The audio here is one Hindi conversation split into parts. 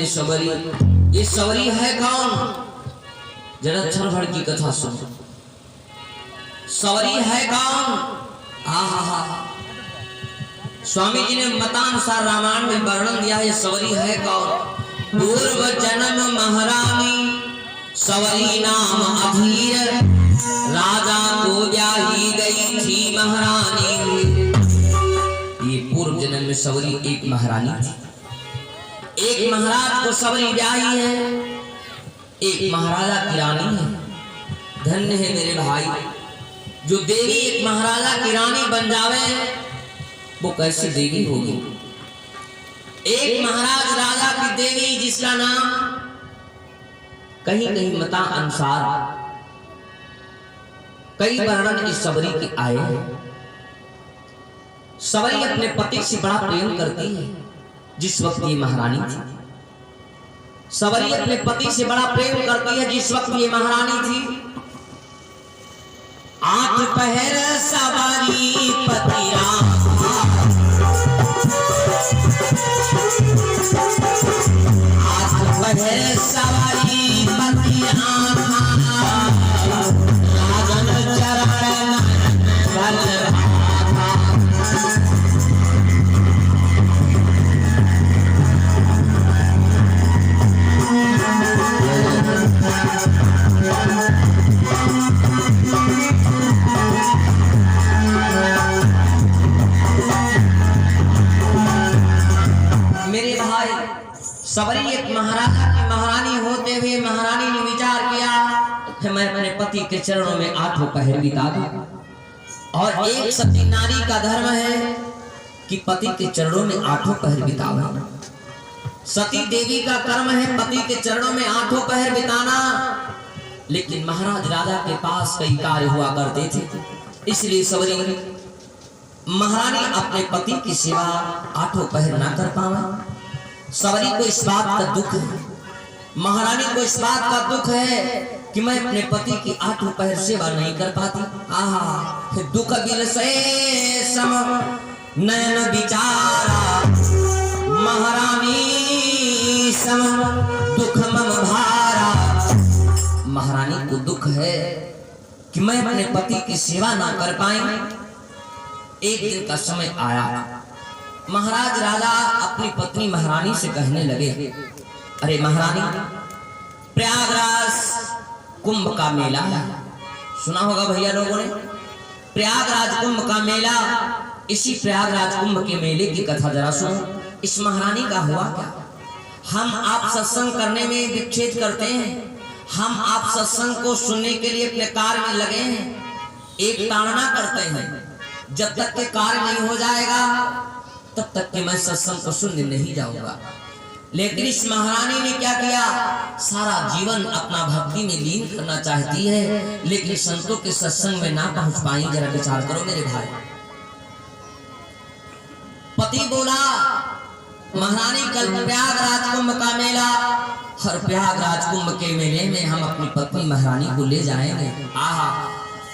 सवरी। ये सवरी है कौन? जरा क्षण भर की कथा सुनो। सवरी है कौन? आहा, स्वामी जी ने मतानुसार रामायण में वर्णन दिया है। सवरी है कौन? पूर्व जन्म महारानी सवरी नाम अधीर, राजा को ब्याही गई थी महारानी। ये पूर्व जन्म में सवरी एक महारानी थी। एक महाराज को सवरी ब्याही है, एक महाराजा की रानी है। धन्य है मेरे भाई, जो देवी एक महाराजा की रानी बन जावे वो कैसी देवी होगी। एक महाराज राजा की देवी जिसका नाम कहीं कहीं मता अनुसार कई वर्णन इस सवरी के आए हैं। सवरी अपने पति से बड़ा प्रेम करती है। जिस वक्त ये महारानी थी, सवरी अपने पति से बड़ा प्रेम करती है। जिस वक्त ये महारानी थी, 8 पहर सवारी पति राम, 8 पहर सवारी पति राम, राजन चरण बल सवरी एक महाराजा की महारानी होते हुए महारानी ने विचार किया कि मैं अपने पति के चरणों में 8 पहर बिता दूं। और एक सती नारी का धर्म है कि पति के चरणों में 8 पहर बितावे। सती देवी का कर्म है पति के चरणों में 8 पहर बिताना। लेकिन महाराज राजा के पास कई कार्य हुआ करते थे, इसलिए सवरी महारानी अपने पति की सेवा 8 पहर ना कर पावा। सवरी को इस बात का दुख है, महारानी को इस बात का दुख है कि मैं अपने पति की 8 पहर सेवा नहीं कर पाती। आहा, दुख बिल से सम नयन विचारा, महारानी सम दुख मम भारा। महारानी को दुख है कि मैं अपने पति की सेवा ना कर पाई। एक दिन का समय आया, महाराज राजा अपनी पत्नी महारानी से कहने लगे, अरे महारानी, प्रयागराज कुंभ का मेला है, सुना होगा भैया लोगों ने, प्रयागराज कुंभ का मेला। इसी प्रयागराज कुंभ के मेले की कथा जरा सुनो। इस महारानी का हुआ क्या? हम आप सत्संग करने में विक्षेप करते हैं, हम आप सत्संग को सुनने के लिए अपने कार्य में लगे हैं, एक ताड़ना करते हैं, जब तक के कार्य नहीं हो जाएगा तब तक कि मैं सत्संग को सुनने नहीं जाऊंगा। लेकिन इस महारानी ने क्या किया? सारा जीवन अपना भक्ति में लीन करना चाहती है, लेकिन संतों के सत्संग में ना पहुंच पाई। जरा विचार करो मेरे भाई। पति बोला, महारानी कल प्रयागराज कुंभ का मेला, हर प्रयागराज कुंभ के मेले में हम अपनी पत्नी महारानी को ले जाएंगे। आहा,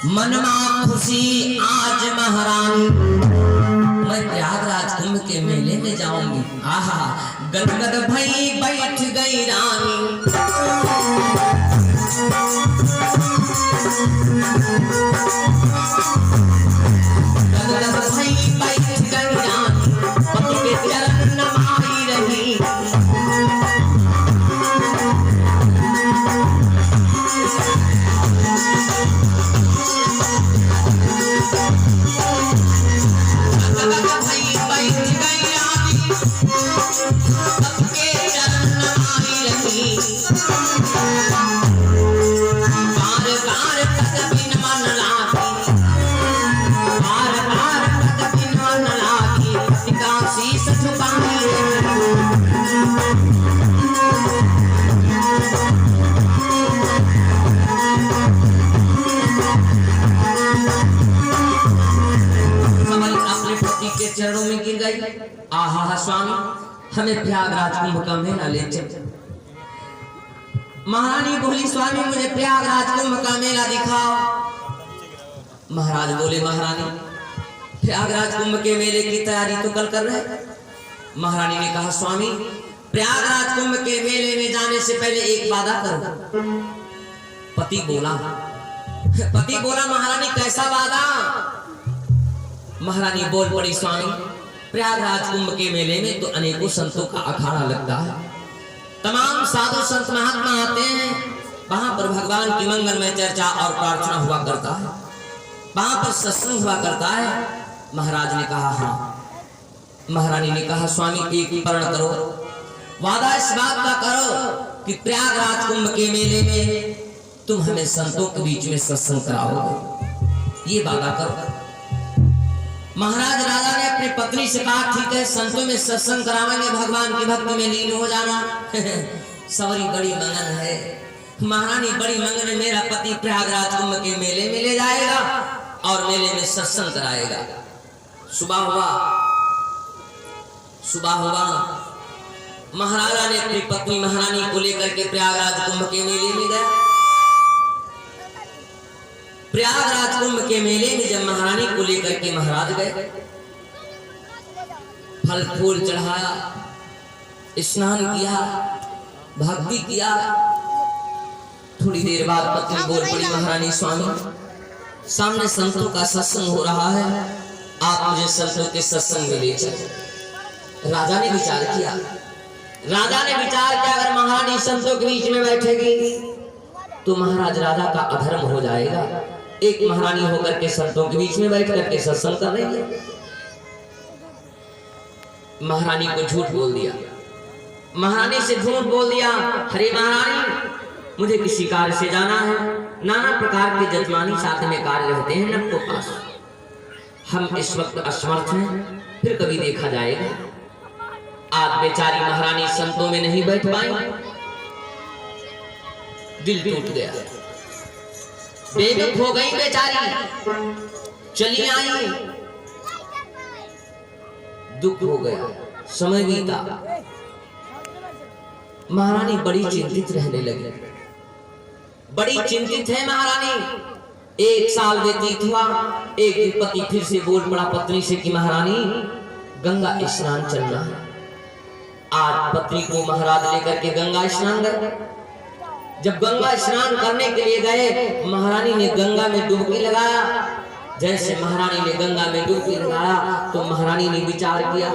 मनमा खुशी आज महारानी, मैं प्रयागराज कुंभ के मेले में जाऊंगी। आहा, गदगद भई बैठ गई रानी, गदगद भई बैठ गई रानी, पति के चरण नमाई रही। आहा स्वामी हमें प्रयागराज कुंभ का मेला ले चल। महारानी बोली स्वामी मुझे प्रयागराज कुंभ का मेला दिखाओ। महाराज बोले महारानी प्रयागराज कुंभ के मेले की तैयारी तो कल कर रहे। महारानी ने कहा स्वामी प्रयागराज कुंभ के मेले में जाने से पहले एक वादा करो। पति बोला महारानी कैसा वादा? महारानी बोल पड़ी स्वामी प्रयागराज कुंभ के मेले में तो अनेकों संतों का अखाड़ा लगता है, तमाम साधु संत महात्मा आते हैं, वहां पर भगवान की मंगलमय चर्चा और प्रार्थना हुआ करता है, वहां पर सत्संग हुआ करता है। महाराज ने कहा हाँ। महारानी ने कहा स्वामी एक प्रण करो, वादा इस बात का करो कि प्रयागराज कुंभ के मेले में तुम हमें संतों के बीच में सत्संग कराओगे, ये वादा करो। महाराज राजा ने अपनी पत्नी से कहा ठीक है संतों में सत्संग करावेंगे, भगवान की भक्ति में लीन हो जाना। सवरी बड़ी मंगन है, महारानी बड़ी मंगन, मेरा पति प्रयागराज कुंभ के मेले में ले जाएगा और मेले में सत्संग कराएगा। सुबह हुआ महाराजा ने अपनी पत्नी महारानी को लेकर के प्रयागराज कुंभ के मेले में गए। प्रयागराज कुंभ के मेले में जब महारानी को लेकर के महाराज गए, फल फूल चढ़ाया, स्नान किया, भक्ति किया। थोड़ी देर बाद पत्नी बोल पड़ी महारानी स्वामी सामने संतों का सत्संग हो रहा है, आप मुझे संतों के सत्संग में ले चले। राजा ने विचार किया अगर महारानी संतों के बीच में बैठेगी तो महाराज राजा का अधर्म हो जाएगा। एक महारानी होकर के संतों के बीच में बैठ करके सत्संग कर रही है। महारानी को झूठ बोल दिया, महारानी से झूठ बोल दिया, अरे महारानी मुझे किसी कार्य से जाना है, नाना प्रकार के जजमानी साथ में कार्य रहते हैं नब के पास, हम इस वक्त असमर्थ हैं, फिर कभी देखा जाएगा। आज बेचारी महारानी संतों में नहीं बैठ पाई, दिल टूट गया, बेवकूफ हो गई बेचारी, चली आई, दुख हो गया, समय बीता। महारानी बड़ी चिंतित रहने लगी, बड़ी चिंतित है महारानी। एक साल व्यतीत हुआ, एक दिन पति फिर से बोल पड़ा पत्नी से कि महारानी गंगा स्नान चलना है। आज पत्नी को महाराज लेकर के गंगा स्नान गए। जब गंगा स्नान करने के लिए गए, महारानी ने गंगा में डुबकी लगाया। जैसे महारानी ने गंगा में डुबकी लगाया तो महारानी ने विचार किया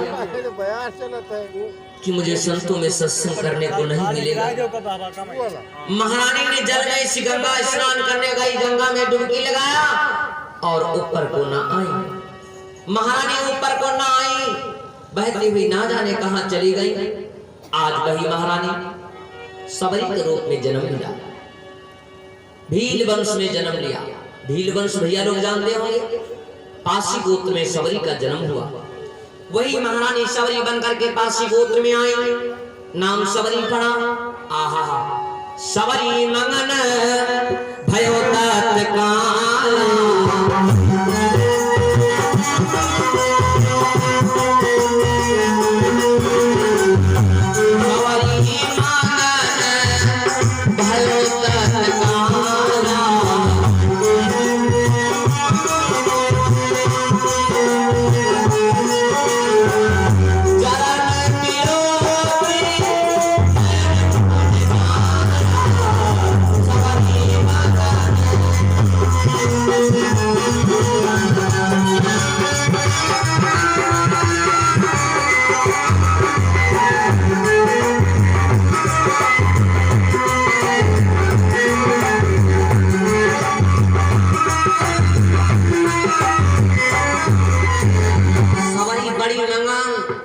कि मुझे संतों में सत्संग करने को नहीं मिलेगा। महारानी ने जल में इसी गंगा स्नान करने गई, गंगा में डुबकी लगाया और ऊपर को ना आई। महारानी ऊपर को ना आई, बहती हुई ना जाने कहां चली गई। आज वही महारानी सबरी के रूप में जन्म लिया, भील वंश में जन्म लिया। भील वंश भैया लोग जानते होंगे, पासी गोत्र में सबरी का जन्म हुआ। वही महारानी सबरी बनकर के पासी गोत्र में आई, नाम सबरी पड़ा। आहा सबरी मंगन भयो तत्काल,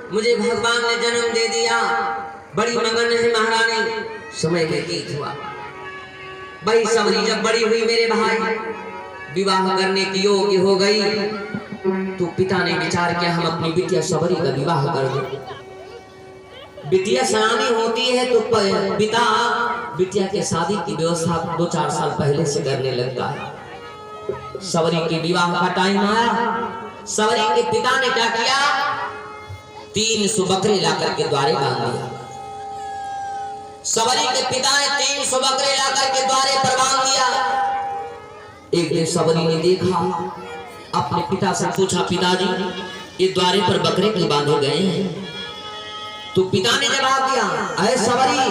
मुझे भगवान ने जन्म दे दिया, बड़ी मगन है महारानी। समय व्यतीत हुआ, बड़ी सबरी जब बड़ी हुई, मेरे भाई विवाह करने की योग्य हो गई, तो पिता ने विचार किया हम अपनी बिटिया सबरी का विवाह कर दें। बिटिया सयानी होती है तो पिता बिटिया के शादी की व्यवस्था 2-4 साल पहले से करने लगता है। सबरी के विवाह का टाइम आया, सबरी के पिता ने क्या किया, 300 बकरे लाकर के द्वारे बांध दिया। सबरी के पिता ने 300 बकरे लाकर के द्वारे पर बांध दिया। एक दिन सबरी ने देखा, अपने पिता से पूछा, पिताजी ये द्वारे पर बकरे क्यों बांधे गए हैं? तो पिता ने जवाब दिया, अरे सबरी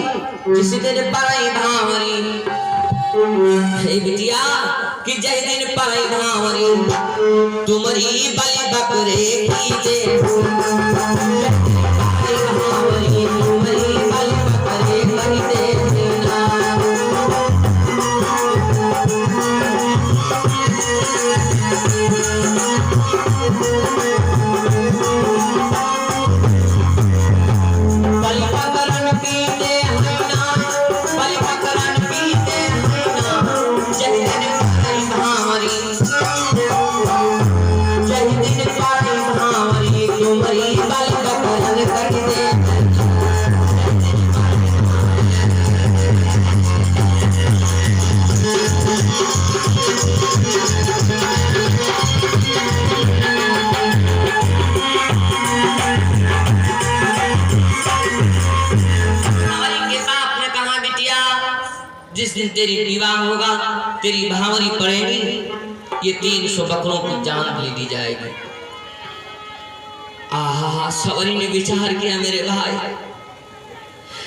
जिस दिन परई भावरी, हे बिटिया कि जय दिन परई भावरी तुम्हारी बलि बकरे की दे, तुम्हारी बलि बकरे की दे। जिस दिन तेरी विवाह होगा, तेरी भावरी पड़ेगी, ये 300 बकरों की जान ले दी जाएगी। आहा, सवरी ने विचार किया, मेरे भाई,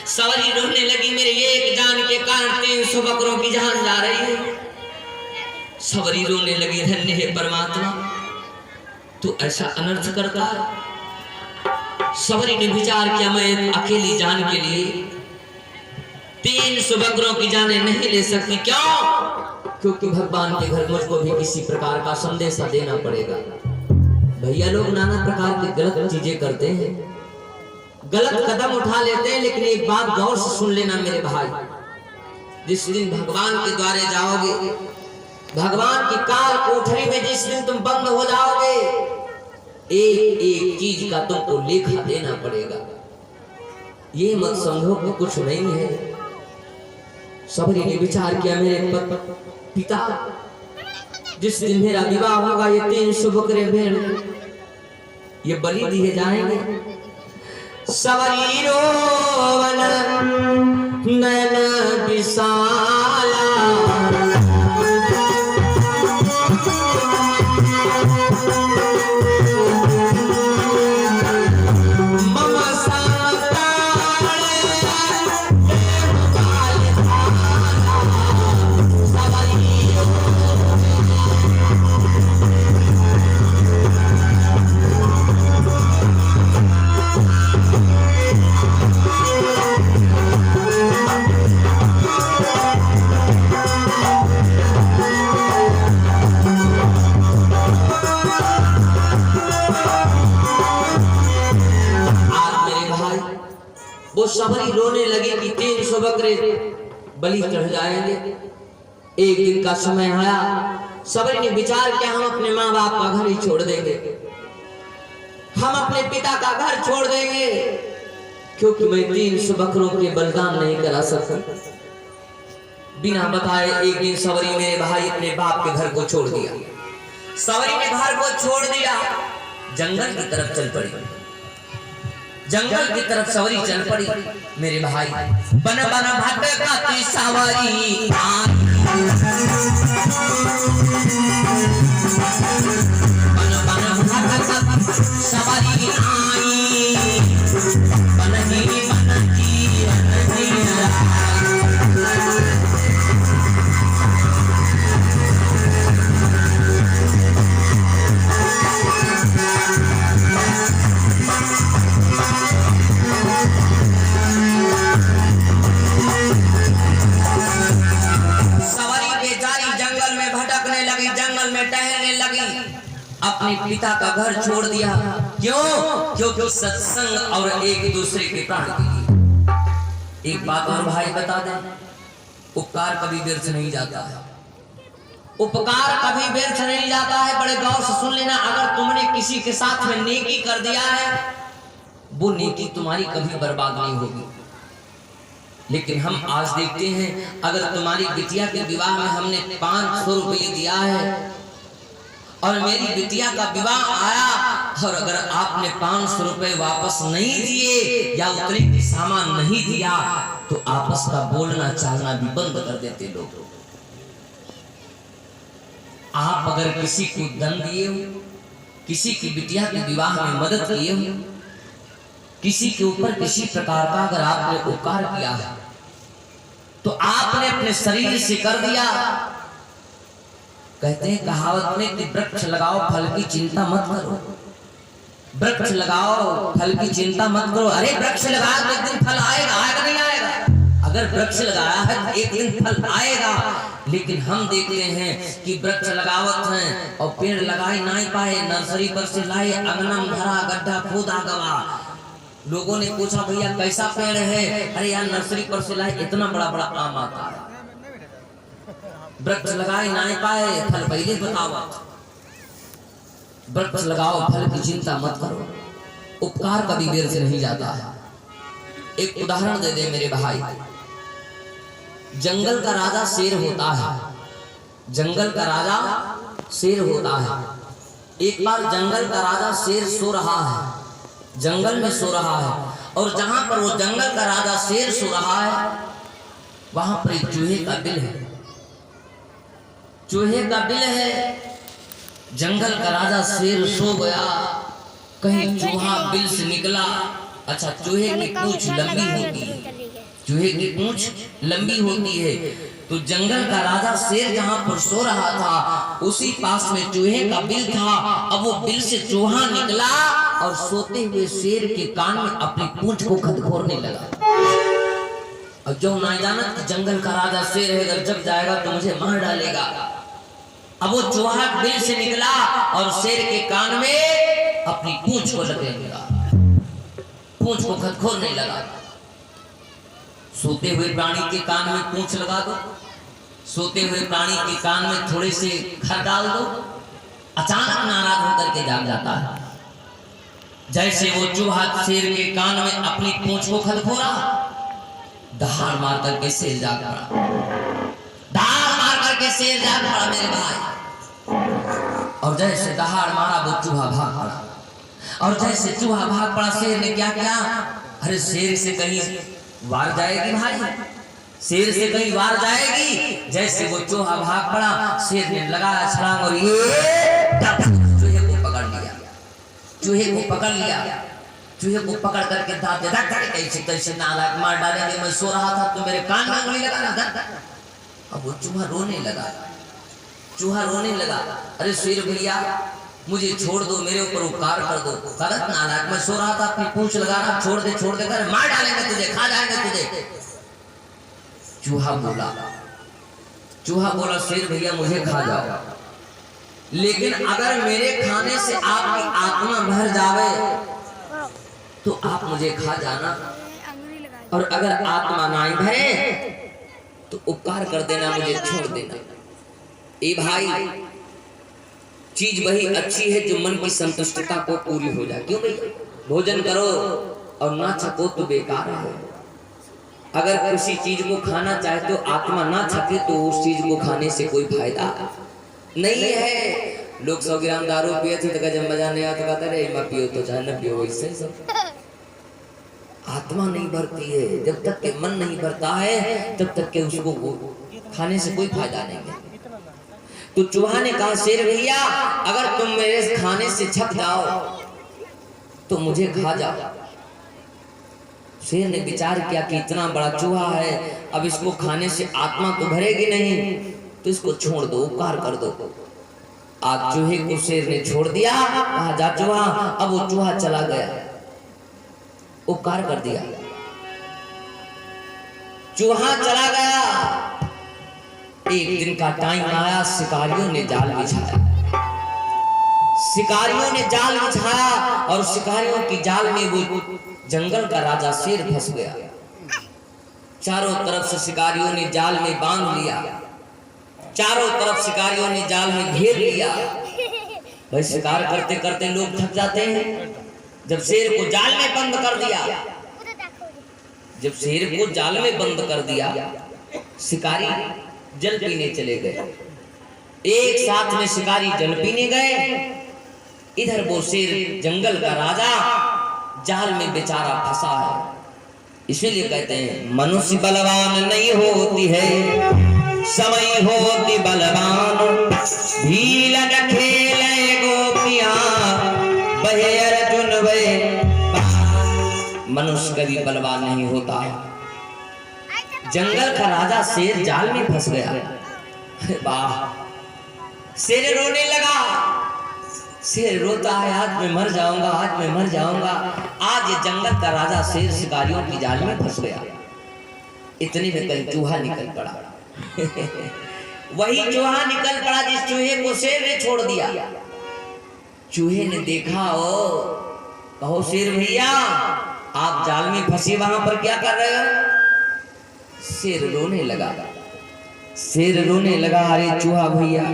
सवरी रोने लगी, मेरे एक जान के कारण 300 बकरों की जान जा रही है। सवरी रोने लगी, धन्य है परमात्मा, तू ऐसा अनर्थ करता है। सवरी ने विचार किया, मैं अकेली जान के लिए 300 बकरों की जाने नहीं ले सकती। क्यों? क्योंकि भगवान के घर मुझको भी किसी प्रकार का संदेशा देना पड़ेगा। भैया लोग नाना प्रकार की गलत चीजें करते हैं, गलत कदम उठा लेते हैं, लेकिन एक बात गौर से सुन लेना मेरे भाई, जिस दिन भगवान के द्वारे जाओगे, भगवान की काल कोठरी में जिस दिन तुम बंद हो जाओगे, एक एक चीज का तुमको लेखा देना पड़ेगा। ये मत समझो कि कुछ नहीं है। सबरी ने विचार किया, मेरे पिता जिस दिन मेरा विवाह होगा, ये 300 बकरे भेड़ ये बलि दिए जाएंगे। सबरी रोवन नैन विशाला, वो सबरी रोने लगी कि 300 बकरे बलि चढ़ जाएंगे। एक दिन का समय आया, सबरी ने विचार किया, हम अपने माँ बाप का घर ही छोड़ देंगे, हम अपने पिता का घर छोड़ देंगे, क्योंकि मैं 300 बकरों के बलिदान नहीं करा सकता। बिना बताए एक दिन सबरी मेरे भाई अपने बाप के घर को छोड़ दिया। सबरी ने घर को छोड़ दिया, जंगल की तरफ चल पड़ी। जंगल की तरफ सवरी चल पड़ी मेरे भाई। बन बन भटकती सवरी बन बन भटकती सवरी आई, बन ही बन की अपने पिता का घर छोड़ दिया। क्यों? क्योंकि सत्संग और एक दूसरे के प्राण के लिए। एक बात और भाई बता दें, उपकार कभी व्यर्थ नहीं जाता है, उपकार कभी व्यर्थ नहीं जाता है। बड़े गौर से सुन लेना, अगर तुमने किसी के साथ में नेकी कर दिया है, वो नेकी तुम्हारी कभी बर्बाद नहीं होगी। लेकिन हम आज देखते हैं, अगर तुम्हारी बिटिया के विवाह में हमने 500 रुपये दिया है और मेरी बिटिया का विवाह आया और अगर आपने 500 रुपए वापस नहीं दिए या उतने की सामान नहीं दिया तो आपस का बोलना चालना भी बंद कर देते लोग। आप अगर किसी को धन दिए हो, किसी की बिटिया के विवाह में मदद किए हो, किसी के ऊपर किसी प्रकार का अगर आपने उपकार किया है तो आपने अपने शरीर से कर दिया। कहते हैं कहावत में कि वृक्ष लगाओ फल की चिंता मत करो, वृक्ष लगाओ फल की चिंता मत करो। अरे वृक्ष लगाया तो एक दिन फल आएगा, आएगा नहीं आएगा? अगर वृक्ष लगाया है तो एक दिन फल आएगा। लेकिन हम देखते हैं कि वृक्ष लगावत हैं और पेड़ लगाई नहीं पाए, नर्सरी पर से लाए, अंगना में भरा, गड्ढा खोदा गवा। लोगों ने पूछा भैया कैसा पेड़ है? अरे यार नर्सरी पर से लाए, इतना बड़ा बड़ा आम आता है। वृक्ष लगाए नहीं पाए, फल पहले बताओ। वृक्ष लगाओ फल की चिंता मत करो, उपकार कभी व्यर्थ से नहीं जाता है। एक उदाहरण दे दे मेरे भाई, जंगल का राजा शेर होता है, जंगल का राजा शेर होता है। एक बार जंगल का राजा शेर सो रहा है, जंगल में सो रहा है, और जहां पर वो जंगल का राजा शेर सो रहा है वहां पर एक चूहे का बिल है, चूहे का बिल है। जंगल का राजा शेर सो गया, कहीं चूहा बिल से निकला। अच्छा, चूहे की पूंछ लंबी होती है, चूहे की पूंछ लंबी होती है। तो जंगल का राजा शेर जहां पर सो रहा था उसी पास में चूहे का बिल था। अब वो बिल से चूहा निकला और सोते हुए शेर के कान में अपनी पूंछ को खदखोरने लगा। और जो ना जाना कि जंगल का राजा शेर है, अगर जग जाएगा तो मुझे मार डालेगा। अब वो चूहा बिल से निकला और शेर के कान में अपनी पूंछ को लगने लगा, पूंछ को खदखोरने लगा। सोते हुए प्राणी के कान में पूंछ लगा दो, सोते हुए प्राणी के कान में थोड़े से घर डाल दो, अचानक नाराज होकर के जाग जाता है। जैसे वो चूहा शेर के कान में अपनी पूंछ को खदखोरा, दहाड़ मार करके शेर जाग पड़ा, दहाड़ मार करके शेर जाग पड़ा मेरे भाई। और जैसे दहाड़ मारा वो चूहा भाग पड़ा, और जैसे चूहा भाग पड़ा शेर ने क्या किया? अरे शेर से कहीं वार जाएगी भाई, शेर से कहीं वार जाएगी। जैसे वो चूहा भाग पड़ा, शेर ने लगाया छलांग और ये चूहे को पकड़ लिया, चूहे को पकड़ लिया, चूहे को पकड़ करके दांत कैसे कैसे नालायक मार डालेंगे, मैं सो रहा था तो मेरे कान में उंगली लगा। अब वो चूहा रोने लगा, चूहा रोने लगा। अरे शेर भैया मुझे छोड़ दो, मेरे ऊपर उपकार कर दो। गलत नालायक, मैं सो रहा था, अपनी पूंछ लगा रहा, छोड़ दे छोड़ दे कर मार डालेंगे तुझे, खा जाएंगे तुझे। चूहा बोला, चूहा बोला शेर भैया मुझे खा जाओ, लेकिन अगर मेरे खाने से आपकी आत्मा भर जावे तो आप मुझे खा जाना, और अगर आत्मा नहीं भरे तो उपकार कर देना, मुझे छोड़ देना। ए भाई, चीज वही अच्छी है जो मन की संतुष्टता को पूरी हो जाए। क्यों भाई? भोजन करो और ना छको तो बेकार है। अगर किसी चीज को खाना चाहे तो आत्मा ना छके तो उस चीज को खाने से कोई फायदा नहीं है। लोग 100 ग्राम दारू पिए थे तो जब मजा नहीं आता कहता रे मैं पियो तो चाहे न पियो, वैसे सब आत्मा नहीं भरती है। जब तक के मन नहीं भरता है तब तक के उसको खाने से कोई फायदा नहीं है। तो चूहा ने कहा शेर भैया अगर तुम मेरे खाने से छक जाओ तो मुझे खा जाओ। शेर ने विचार किया कि इतना बड़ा चूहा है, अब इसको खाने से आत्मा तो भरेगी नहीं, तो इसको छोड़ दो, उपकार कर दो। आज चूहे को शेर ने छोड़ दिया, कहा जा चूहा। अब वो चूहा चला गया, उपकार कर दिया, चूहा चला गया। एक दिन का टाइम आया, शिकारियों ने जाल बिछाया, शिकारियों ने जाल बिछाया और शिकारियों की जाल में वो जंगल का राजा शेर फंस गया। चारों तरफ से शिकारियों ने जाल में बांध लिया, चारों तरफ शिकारियों ने जाल में घेर लिया। भाई शिकार करते करते लोग थक जाते हैं। जब शेर को जाल में बंद कर दिया, जब शेर को जाल में बंद कर दिया, शिकारी जल पीने चले गए। एक साथ में शिकारी जल पीने गए, इधर वो शेर जंगल का राजा जाल में बेचारा फंसा है। इसीलिए कहते हैं मनुष्य बलवान नहीं होती है, समय होती बलवान, भील खेले गोपियां बहे अर्जुन वे। मनुष्य कभी बलवान नहीं होता है। जंगल का राजा शेर जाल में फंस गया। वाह, शेर रोने लगा। शेर रोता है, आज मैं मर जाऊंगा, आज मैं मर जाऊंगा। आज ये जंगल का राजा शेर शिकारियों की जाल में फंस गया। इतने में कहीं चूहा निकल पड़ा। वही चूहा निकल पड़ा जिस चूहे को शेर ने छोड़ दिया। चूहे ने देखा, ओ कहो शेर भैया, आप जाल में फंसे वहां पर क्या कर रहे हो? शेर रोने लगा। शेर रोने लगा, अरे चूहा भैया,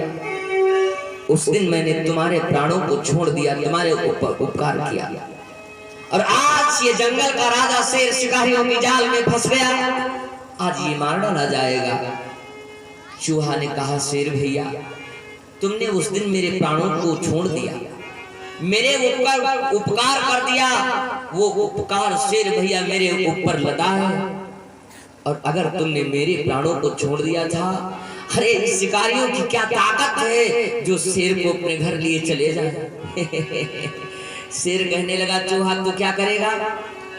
उस दिन मैंने तुम्हारे प्राणों को छोड़ दिया, तुम्हारे ऊपर उपकार किया, और आज ये जंगल का राजा शेर शिकारियों की जाल में फंस गया, आज ये मार डाला जाएगा। चूहा ने कहा, शेर भैया, तुमने उस दिन मेरे प्राणों को छोड़ दिया, मेरे ऊपर उपकार कर दिया, वो उपकार शेर भैया मेरे ऊपर लदा है, और अगर तुमने मेरे प्राणों को छोड़ दिया था, अरे शिकारियों की क्या ताकत है जो शेर को अपने घर लिए चले जाए। शेर कहने लगा, चूहा तू क्या करेगा?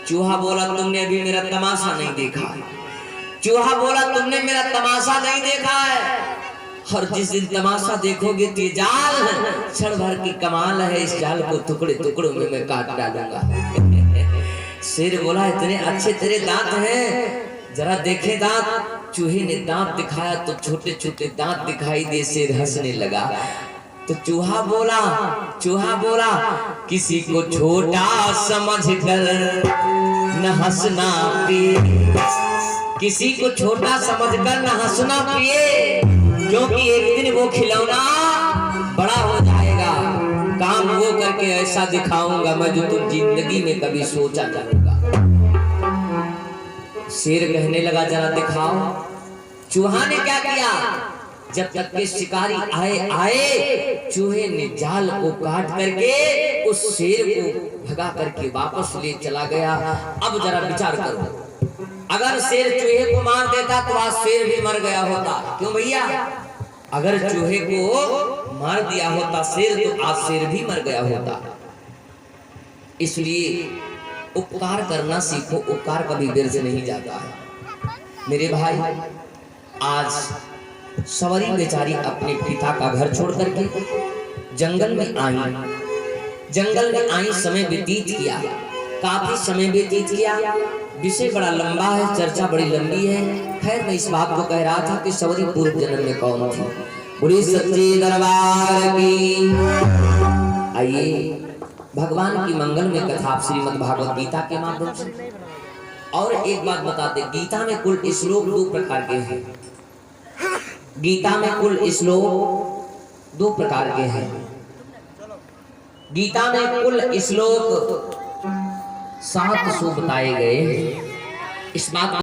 चूहा बोला, तुमने अभी मेरा तमाशा नहीं देखा है। चूहा बोला, तुमने मेरा तमाशा नहीं देखा है, और जिस दिन तमाशा देखोगे तो ये जाल क्षण भर की कमाल है, इस जाल को टुकड़े टुकड़ों में मैं काट डालूंगा। शेर बोला, इतने अच्छे तेरे दांत हैं, जरा देखे दांत। चूहे ने दांत दिखाया तो छोटे छोटे दांत दिखाई दे। शेर हंसने लगा तो चूहा बोला, किसी को छोटा समझकर न हंसना पिए, किसी को छोटा समझकर न हंसना पिए, क्योंकि एक दिन वो खिलौना बड़ा हो जाएगा। काम वो करके ऐसा दिखाऊंगा मैं जो तुम जिंदगी में कभी सोचा करूंगा। शेर कहने लगा, जरा दिखाओ। चूहा ने क्या किया? जब तक के शिकारी आए, चूहे ने जाल को काट करके उस शेर को भगा करके वापस ले चला गया। अब जरा विचार करो, अगर शेर चूहे को मार देता तो आज शेर भी मर गया होता। क्यों भैया? अगर चूहे को मार दिया होता शेर तो आज शेर भी मर गया होता। इसलिए उपकार करना सीखो, उपकार कभी व्यर्थ नहीं जाता है। मेरे भाई, आज सवरी बेचारी अपने पिता का घर छोड़ करके जंगल में आई, समय व्यतीत किया, काफी समय व्यतीत किया। विषय बड़ा लंबा है, चर्चा बड़ी लंबी है। खैर, मैं इस बात को कह रहा था कि सवरी पूर्व जन्म में कौन थी। बुरी सच्ची दरबार की। आइए भगवान की मंगल में कथा श्रीमद् भागवत गीता के माध्यम से। और एक बात बताते, गीता में कुल श्लोक 2 प्रकार के हैं। गीता में कुल श्लोक 2 प्रकार के हैं। गीता में कुल श्लोक 700 बताए गए। इस बात